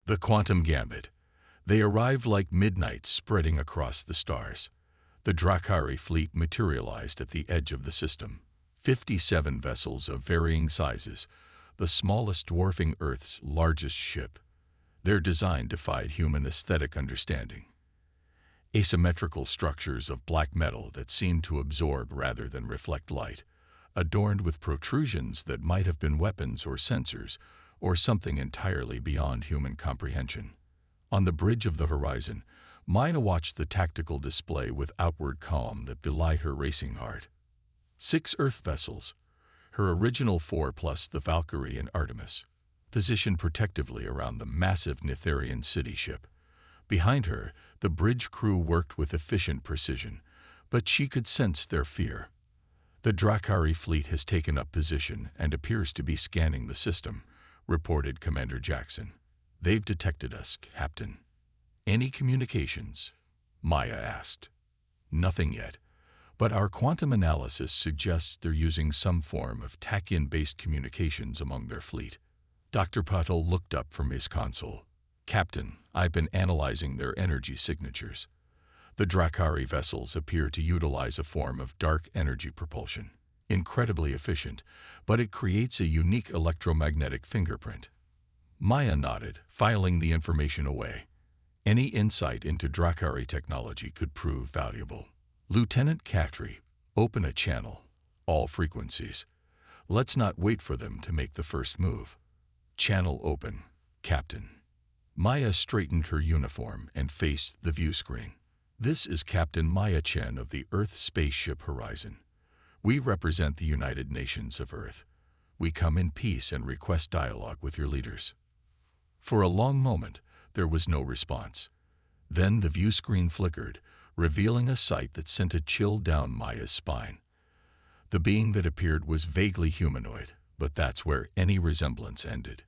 The quantum gambit. They arrived like midnight spreading across the stars. The Drakari fleet materialized at the edge of the system. 57 vessels of varying sizes, the smallest dwarfing Earth's largest ship. Their design defied human aesthetic understanding. Asymmetrical structures of black metal that seemed to absorb rather than reflect light, adorned with protrusions that might have been weapons or sensors, or something entirely beyond human comprehension. On the bridge of the horizon, Maya watched the tactical display with outward calm that belied her racing heart. 6 Earth vessels, her original 4 plus the Valkyrie and Artemis, positioned protectively around the massive Netherian city ship. Behind her, the bridge crew worked with efficient precision, but she could sense their fear. The Drakari fleet has taken up position and appears to be scanning the system, reported Commander Jackson. They've detected us, Captain. Any communications? Maya asked. Nothing yet, but our quantum analysis suggests they're using some form of tachyon-based communications among their fleet. Dr. Patel looked up from his console. Captain, I've been analyzing their energy signatures. The Drakari vessels appear to utilize a form of dark energy propulsion. Incredibly efficient, but it creates a unique electromagnetic fingerprint. Maya nodded, filing the information away. Any insight into Drakari technology could prove valuable. Lieutenant Katri, open a channel. All frequencies. Let's not wait for them to make the first move. Channel open, Captain. Maya straightened her uniform and faced the view screen. This is Captain Maya Chen of the Earth Spaceship Horizon. We represent the United Nations of Earth. We come in peace and request dialogue with your leaders. For a long moment, there was no response. Then the view screen flickered, revealing a sight that sent a chill down Maya's spine. The being that appeared was vaguely humanoid, but that's where any resemblance ended.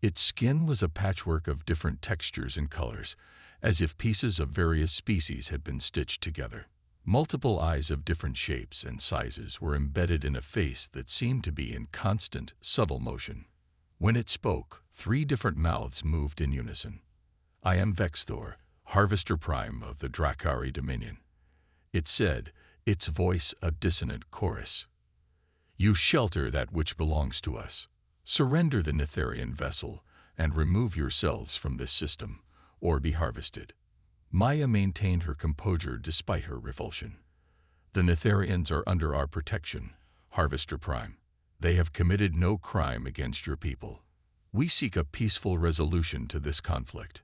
Its skin was a patchwork of different textures and colors, as if pieces of various species had been stitched together. Multiple eyes of different shapes and sizes were embedded in a face that seemed to be in constant, subtle motion. When it spoke, 3 different mouths moved in unison. I am Vexthor, Harvester Prime of the Drakari Dominion. It said, its voice a dissonant chorus. You shelter that which belongs to us. Surrender the Netherian vessel and remove yourselves from this system, or be harvested. Maya maintained her composure despite her revulsion. The Netherians are under our protection, Harvester Prime. They have committed no crime against your people. We seek a peaceful resolution to this conflict.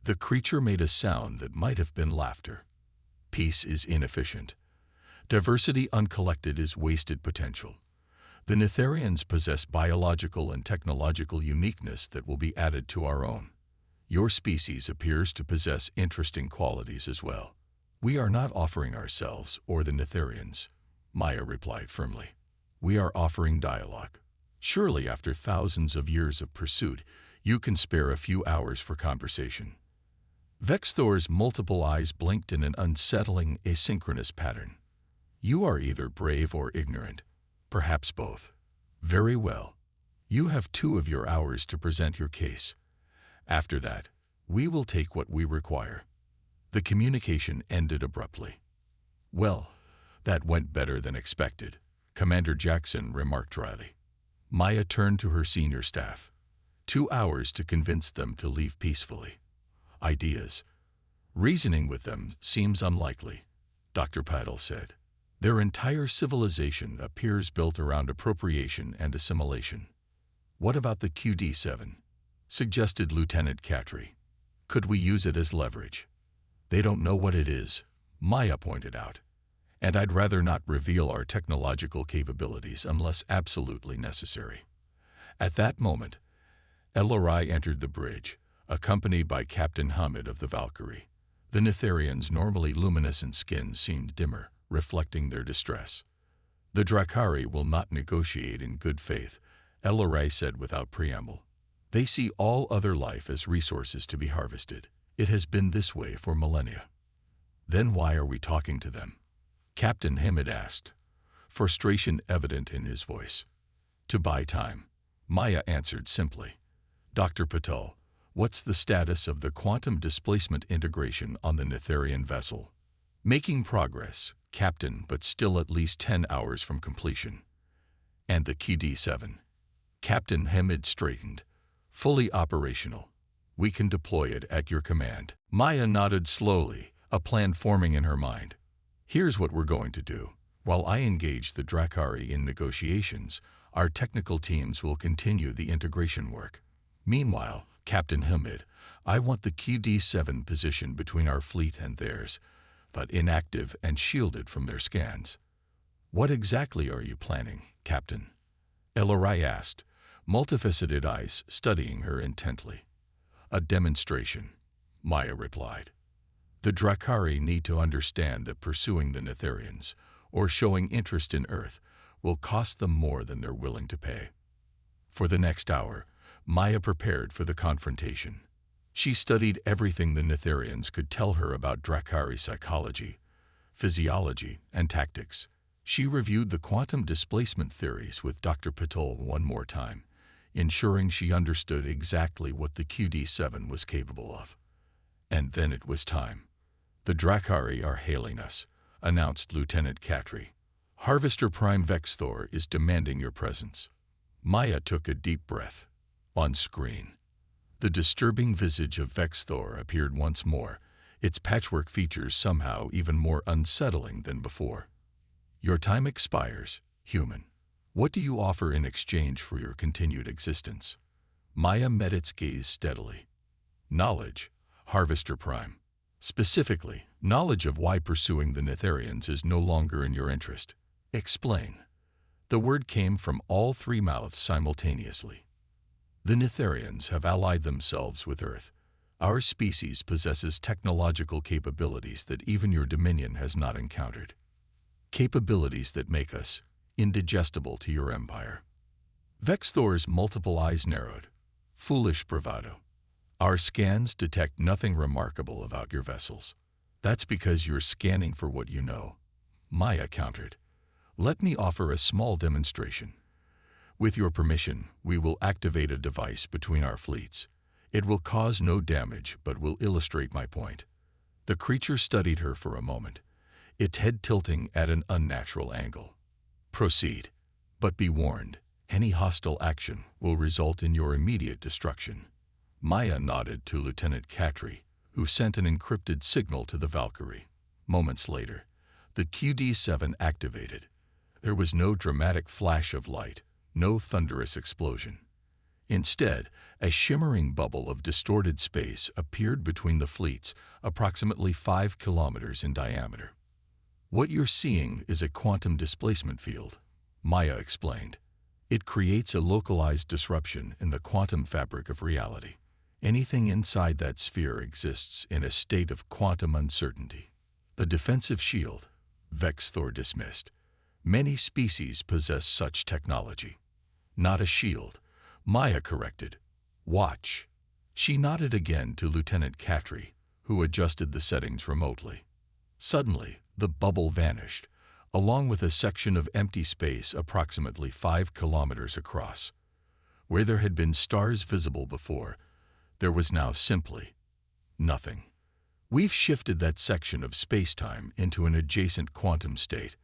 The creature made a sound that might have been laughter. Peace is inefficient. Diversity uncollected is wasted potential. The Netherians possess biological and technological uniqueness that will be added to our own. Your species appears to possess interesting qualities as well. We are not offering ourselves or the Netherians, Maya replied firmly. We are offering dialogue. Surely after thousands of years of pursuit, you can spare a few hours for conversation. Vexthor's multiple eyes blinked in an unsettling, asynchronous pattern. You are either brave or ignorant, perhaps both. Very well. You have 2 of your hours to present your case. After that, we will take what we require. The communication ended abruptly. Well, that went better than expected, Commander Jackson remarked dryly. Maya turned to her senior staff. 2 hours to convince them to leave peacefully. Ideas. Reasoning with them seems unlikely, Dr. Patel said. Their entire civilization appears built around appropriation and assimilation. What about the QD-7? Suggested Lieutenant Katri. Could we use it as leverage? They don't know what it is, Maya pointed out. And I'd rather not reveal our technological capabilities unless absolutely necessary. At that moment, Elorai entered the bridge, accompanied by Captain Hamid of the Valkyrie. The Netherians' normally luminescent skin seemed dimmer, reflecting their distress. The Drakari will not negotiate in good faith, Elorai said without preamble. They see all other life as resources to be harvested. It has been this way for millennia. Then why are we talking to them? Captain Hamid asked, frustration evident in his voice. To buy time, Maya answered simply. Dr. Patel, What's the status of the quantum displacement integration on the Netherian vessel? Making progress, Captain, but still at least 10 hours from completion. And the QD-7? Captain Hamid straightened. Fully operational. We can deploy it at your command. Maya nodded slowly, a plan forming in her mind. Here's what we're going to do. While I engage the Drakari in negotiations, our technical teams will continue the integration work. Meanwhile, Captain Hamid, I want the QD-7 positioned between our fleet and theirs, but inactive and shielded from their scans. What exactly are you planning, Captain? Elarai asked, multifaceted eyes studying her intently. A demonstration, Maya replied. The Drakari need to understand that pursuing the Netherians, or showing interest in Earth, will cost them more than they're willing to pay. For the next hour, Maya prepared for the confrontation. She studied everything the Netherians could tell her about Drakari psychology, physiology, and tactics. She reviewed the quantum displacement theories with Dr. Patel one more time, ensuring she understood exactly what the QD-7 was capable of. And then it was time. The Drakari are hailing us, announced Lieutenant Katri. Harvester Prime Vexthor is demanding your presence. Maya took a deep breath. On screen, the disturbing visage of Vexthor appeared once more, its patchwork features somehow even more unsettling than before. Your time expires, human. What do you offer in exchange for your continued existence? Maya met its gaze steadily. Knowledge, Harvester Prime. Specifically, knowledge of why pursuing the Netherians is no longer in your interest. Explain. The word came from all three mouths simultaneously. The Netherians have allied themselves with Earth. Our species possesses technological capabilities that even your Dominion has not encountered. Capabilities that make us indigestible to your empire. Vexthor's multiple eyes narrowed. Foolish bravado. Our scans detect nothing remarkable about your vessels. That's because you're scanning for what you know. Maya countered. Let me offer a small demonstration. With your permission, we will activate a device between our fleets. It will cause no damage, but will illustrate my point. The creature studied her for a moment, its head tilting at an unnatural angle. Proceed, but be warned, any hostile action will result in your immediate destruction. Maya nodded to Lieutenant Katri, who sent an encrypted signal to the Valkyrie. Moments later, the QD-7 activated. There was no dramatic flash of light, no thunderous explosion. Instead, a shimmering bubble of distorted space appeared between the fleets, approximately 5 kilometers in diameter. What you're seeing is a quantum displacement field, Maya explained. It creates a localized disruption in the quantum fabric of reality. Anything inside that sphere exists in a state of quantum uncertainty. A defensive shield, Vexthor dismissed. Many species possess such technology. Not a shield, Maya corrected. Watch. She nodded again to Lieutenant Katri, who adjusted the settings remotely. Suddenly, the bubble vanished, along with a section of empty space approximately 5 kilometers across. Where there had been stars visible before, there was now simply nothing. We've shifted that section of space-time into an adjacent quantum state,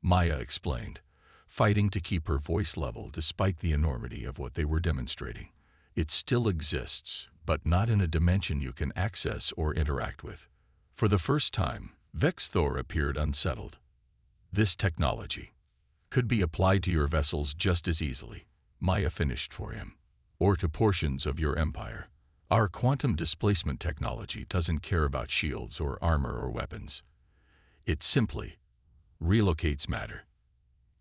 Maya explained, fighting to keep her voice level despite the enormity of what they were demonstrating. It still exists, but not in a dimension you can access or interact with. For the first time, Vexthor appeared unsettled. This technology could be applied to your vessels just as easily, Maya finished for him, or to portions of your empire. Our quantum displacement technology doesn't care about shields or armor or weapons. It simply relocates matter.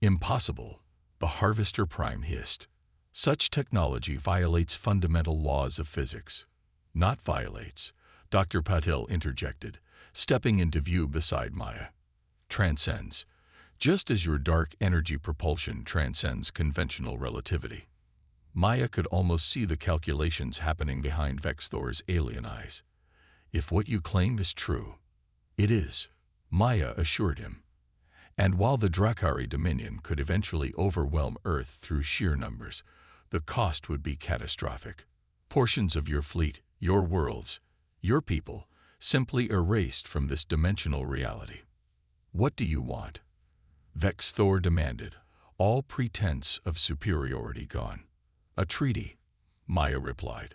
Impossible, the Harvester Prime hissed. Such technology violates fundamental laws of physics. Not violates, Dr. Patel interjected, stepping into view beside Maya. Transcends, just as your dark energy propulsion transcends conventional relativity. Maya could almost see the calculations happening behind Vexthor's alien eyes. If what you claim is true, it is, Maya assured him. And while the Drakari Dominion could eventually overwhelm Earth through sheer numbers, the cost would be catastrophic. Portions of your fleet, Your worlds, your people, simply erased from this dimensional reality. What do you want? Vex Thor demanded, all pretense of superiority gone. A treaty, Maya replied.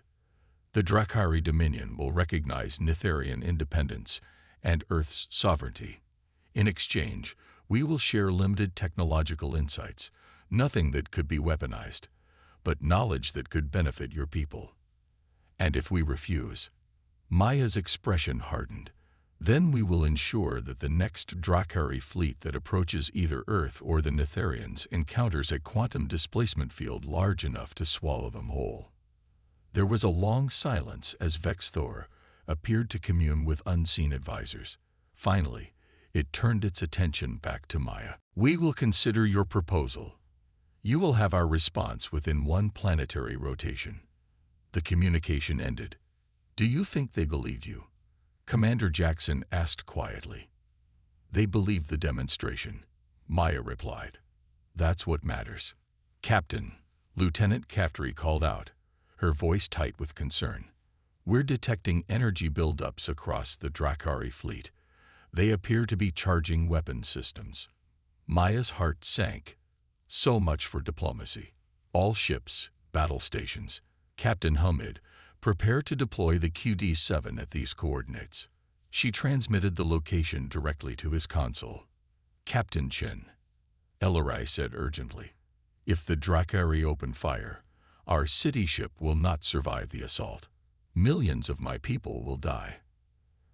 The Drakari Dominion will recognize Nitharian independence and Earth's sovereignty. In exchange, we will share limited technological insights, nothing that could be weaponized, but knowledge that could benefit your people. And if we refuse, Maya's expression hardened, then we will ensure that the next Drakari fleet that approaches either Earth or the Nitharians encounters a quantum displacement field large enough to swallow them whole. There was a long silence as Vex Thor appeared to commune with unseen advisors. Finally, it turned its attention back to Maya. We will consider your proposal. You will have our response within one planetary rotation. The communication ended. Do you think they believed you? Commander Jackson asked quietly. They believed the demonstration, Maya replied. That's what matters. Captain, Lieutenant Caftry called out, her voice tight with concern. We're detecting energy buildups across the Drakari fleet. They appear to be charging weapon systems. Maya's heart sank. So much for diplomacy. All ships, battle stations. Captain Hamid, prepare to deploy the QD-7 at these coordinates. She transmitted the location directly to his console. Captain Chen, Ellerai said urgently, if the Drakari open fire, our city ship will not survive the assault. Millions of my people will die.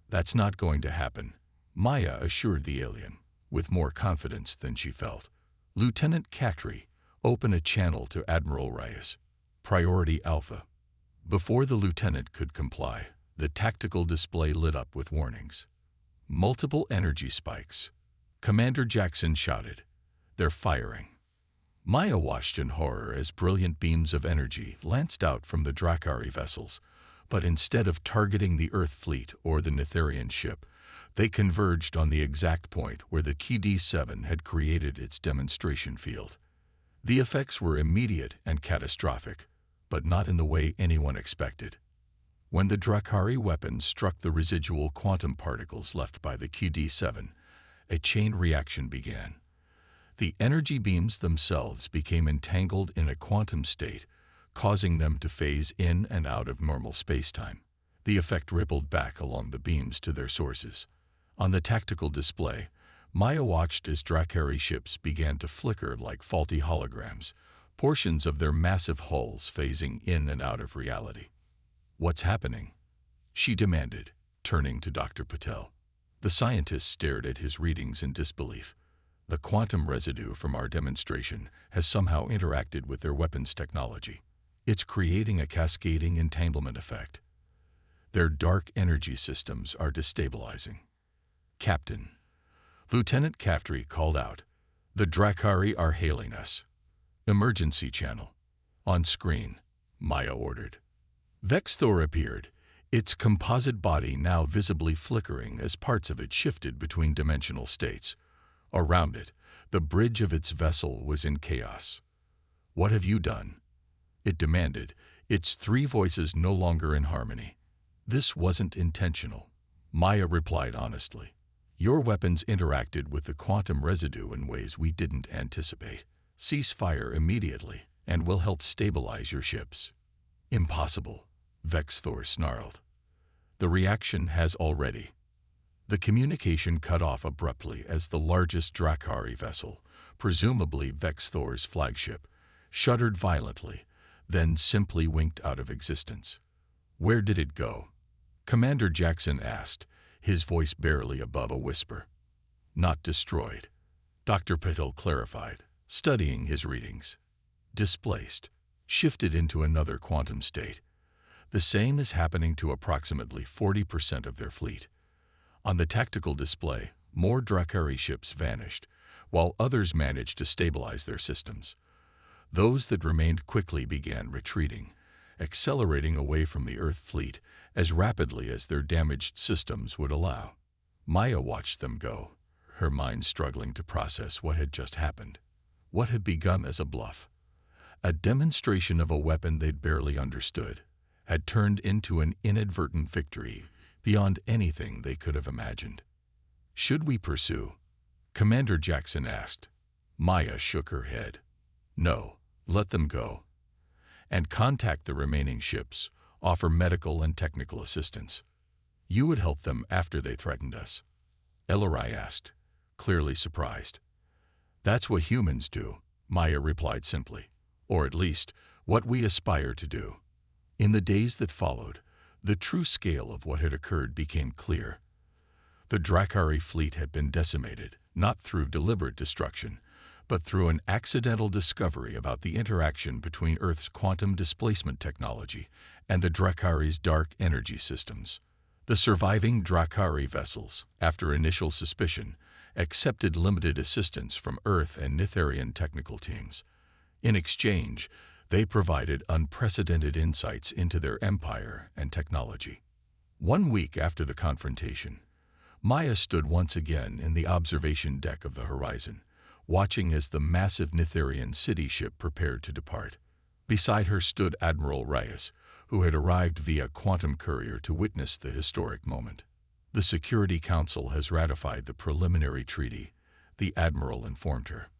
That's not going to happen, Maya assured the alien, with more confidence than she felt. Lieutenant Caftry, open a channel to Admiral Reyes. Priority Alpha. Before the lieutenant could comply, the tactical display lit up with warnings. Multiple energy spikes. Commander Jackson shouted. They're firing. Maya watched in horror as brilliant beams of energy lanced out from the Drakari vessels, but instead of targeting the Earth fleet or the Nitharian ship, they converged on the exact point where the QD-7 had created its demonstration field. The effects were immediate and catastrophic, but not in the way anyone expected. When the Drakari weapon struck the residual quantum particles left by the QD-7, a chain reaction began. The energy beams themselves became entangled in a quantum state, causing them to phase in and out of normal spacetime. The effect rippled back along the beams to their sources. On the tactical display, Maya watched as Drakari ships began to flicker like faulty holograms, portions of their massive hulls phasing in and out of reality. What's happening? She demanded, turning to Dr. Patel. The scientist stared at his readings in disbelief. The quantum residue from our demonstration has somehow interacted with their weapons technology. It's creating a cascading entanglement effect. Their dark energy systems are destabilizing. Captain, Lieutenant Caftry called out. The Drakari are hailing us. Emergency channel. On screen, Maya ordered. Vex Thor appeared, its composite body now visibly flickering as parts of it shifted between dimensional states. Around it, the bridge of its vessel was in chaos. What have you done? It demanded, its three voices no longer in harmony. This wasn't intentional, Maya replied honestly. Your weapons interacted with the quantum residue in ways we didn't anticipate. Cease fire immediately, and we'll help stabilize your ships. Impossible, Vex Thor snarled. The reaction has already. The communication cut off abruptly as the largest Drakari vessel, presumably Vex Thor's flagship, shuddered violently, then simply winked out of existence. Where did it go? Commander Jackson asked, his voice barely above a whisper. Not destroyed, Dr. Patel clarified, studying his readings. Displaced, shifted into another quantum state. The same is happening to approximately 40% of their fleet. On the tactical display, more Drakari ships vanished, while others managed to stabilize their systems. Those that remained quickly began retreating, accelerating away from the Earth fleet as rapidly as their damaged systems would allow. Maya watched them go, her mind struggling to process what had just happened. What had begun as a bluff, a demonstration of a weapon they'd barely understood, had turned into an inadvertent victory beyond anything they could have imagined. "Should we pursue?" Commander Jackson asked. Maya shook her head. "No, let them go. And contact the remaining ships, offer medical and technical assistance. You would help them after they threatened us?" Ellery asked, clearly surprised. "That's what humans do," Maya replied simply. "Or at least, what we aspire to do." In the days that followed, the true scale of what had occurred became clear. The Drakari fleet had been decimated, not through deliberate destruction, but through an accidental discovery about the interaction between Earth's quantum displacement technology and the Drakari's dark energy systems. The surviving Drakari vessels, after initial suspicion, accepted limited assistance from Earth and Nitharian technical teams. In exchange, they provided unprecedented insights into their empire and technology. 1 week after the confrontation, Maya stood once again in the observation deck of the horizon, watching as the massive Nitharian city ship prepared to depart. Beside her stood Admiral Reyes, who had arrived via quantum courier to witness the historic moment. "The Security Council has ratified the preliminary treaty," the Admiral informed her.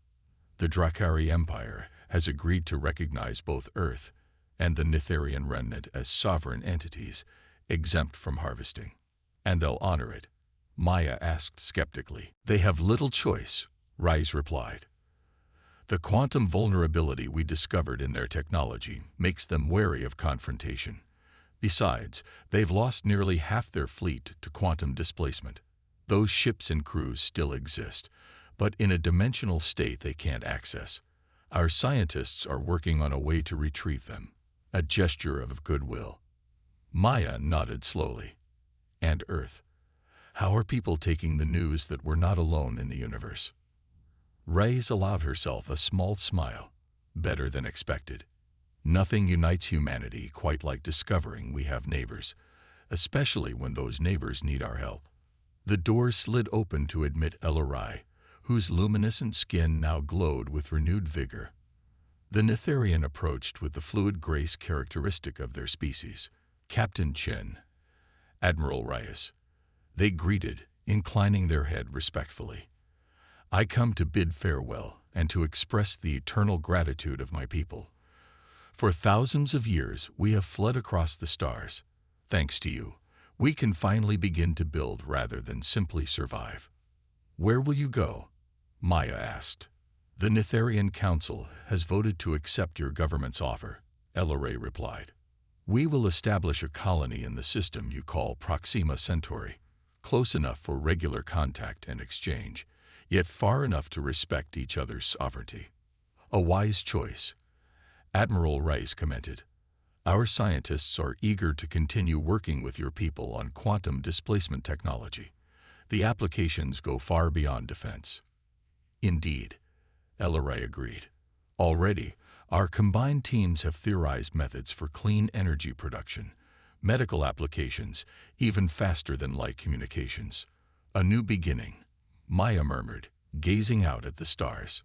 "The Drakari Empire has agreed to recognize both Earth and the Nitharian remnant as sovereign entities, exempt from harvesting. And they'll honor it?" Maya asked skeptically. "They have little choice," Reyes replied. "The quantum vulnerability we discovered in their technology makes them wary of confrontation. Besides, they've lost nearly half their fleet to quantum displacement. Those ships and crews still exist, but in a dimensional state they can't access. Our scientists are working on a way to retrieve them." A gesture of goodwill. Maya nodded slowly. "And Earth? How are people taking the news that we're not alone in the universe?" Reyes allowed herself a small smile. "Better than expected. Nothing unites humanity quite like discovering we have neighbors, especially when those neighbors need our help." The door slid open to admit Ellery, whose luminescent skin now glowed with renewed vigor. The Nitharian approached with the fluid grace characteristic of their species. "Captain Chen, Admiral Reyes." They greeted, inclining their head respectfully. "I come to bid farewell and to express the eternal gratitude of my people. For thousands of years we have fled across the stars. Thanks to you, we can finally begin to build rather than simply survive." "Where will you go?" Maya asked. "The Nitharian Council has voted to accept your government's offer," Ellery replied. "We will establish a colony in the system you call Proxima Centauri, close enough for regular contact and exchange, yet far enough to respect each other's sovereignty." "A wise choice," Admiral Reyes commented. "Our scientists are eager to continue working with your people on quantum displacement technology. The applications go far beyond defense." "Indeed," Ellery agreed. "Already, our combined teams have theorized methods for clean energy production, medical applications, even faster than light communications. A new beginning," Maya murmured, gazing out at the stars.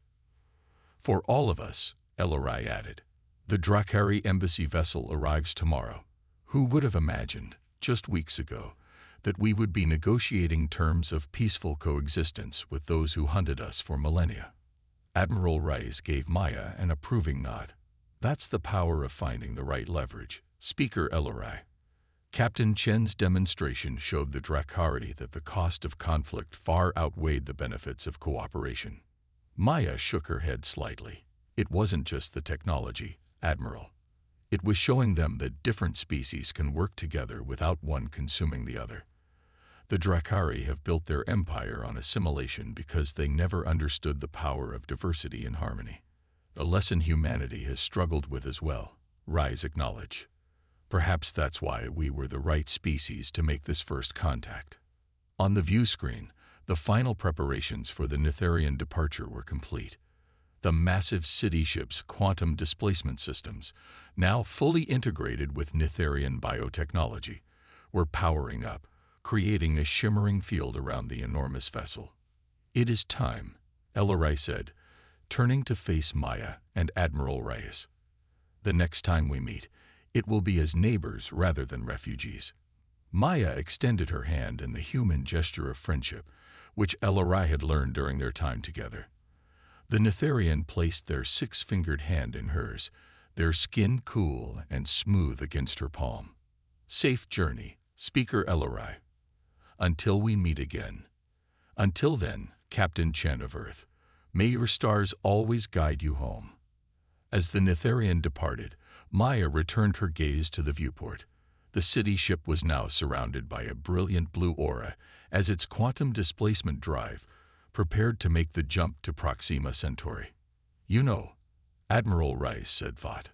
"For all of us," Ellery added. "The Drakari embassy vessel arrives tomorrow. Who would have imagined, just weeks ago, that we would be negotiating terms of peaceful coexistence with those who hunted us for millennia?" Admiral Reyes gave Maya an approving nod. "That's the power of finding the right leverage, Speaker Ellery." Captain Chen's demonstration showed the Drakari that the cost of conflict far outweighed the benefits of cooperation. Maya shook her head slightly. "It wasn't just the technology, Admiral. It was showing them that different species can work together without one consuming the other. The Drakari have built their empire on assimilation because they never understood the power of diversity and harmony. A lesson humanity has struggled with as well," Reyes acknowledged. "Perhaps that's why we were the right species to make this first contact." On the view screen, the final preparations for the Nitharian departure were complete. The massive city ship's quantum displacement systems, now fully integrated with Nitharian biotechnology, were powering up, creating a shimmering field around the enormous vessel. "It is time," Ellery said, turning to face Maya and Admiral Reyes. "The next time we meet, It will be as neighbors rather than refugees. Maya extended her hand in the human gesture of friendship, which Elarai had learned during their time together. The Netherian placed their six-fingered hand in hers, their skin cool and smooth against her palm. Safe journey, Speaker Elarai. Until we meet again. Until then, Captain Chen of Earth, may your stars always guide you home. As the Netherian departed, Maya returned her gaze to the viewport. The city ship was now surrounded by a brilliant blue aura as its quantum displacement drive prepared to make the jump to Proxima Centauri. You know, Admiral Rice, said Vought.